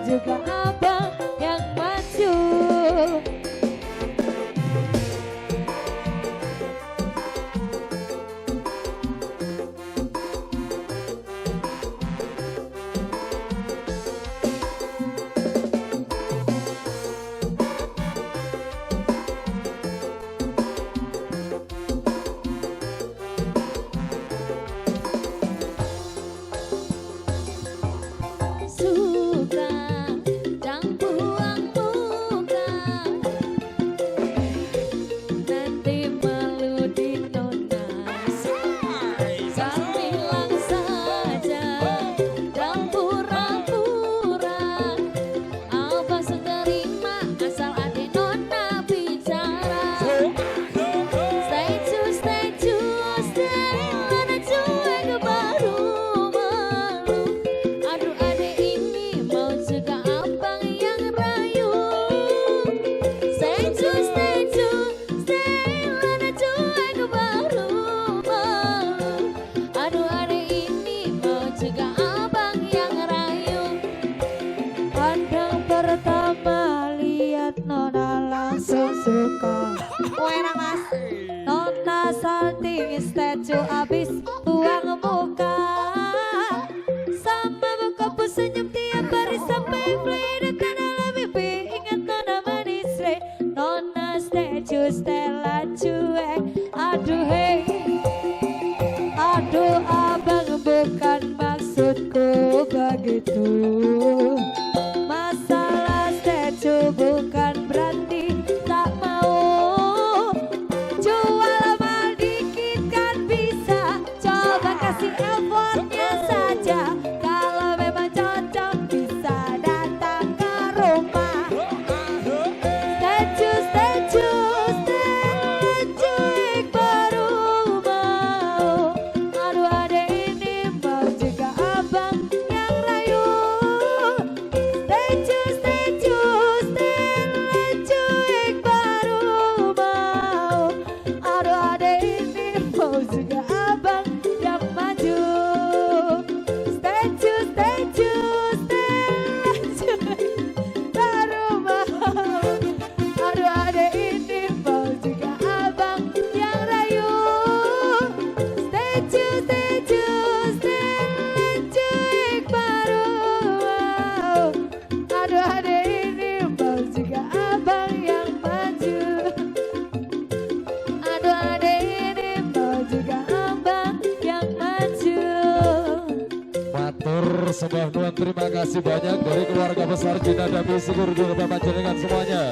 juga abang yang maju. Pertama lihat Nona langsung suka. Enak mas. Nona salting statue abis buang muka. Sama muka pun senyum tiap hari sampai fly. Dan dalam mimpi ingat Nona manis re. Nona statue Stella cuek. Aduh hey, aduh abang bukan maksudku begitu. Bukan berarti tak mau jual mahal dikit kan bisa. Coba kasih effortnya saja. Kalau memang cocok bisa datang ke rumah. Statue baru mau. Aduh adek ini mau juga abang yang rayu. Juga abang yang maju. Statue baru mau. Aduh adek ini mau juga abang yang rayu. Statue baru mau. Aduh adek ini mau juga abang yang maju. Aduh adek juga abang yang maju. Matur sembah nuwun, terima kasih banyak dari keluarga besar Jina Dabi Sigur juga Bapak jenengan semuanya.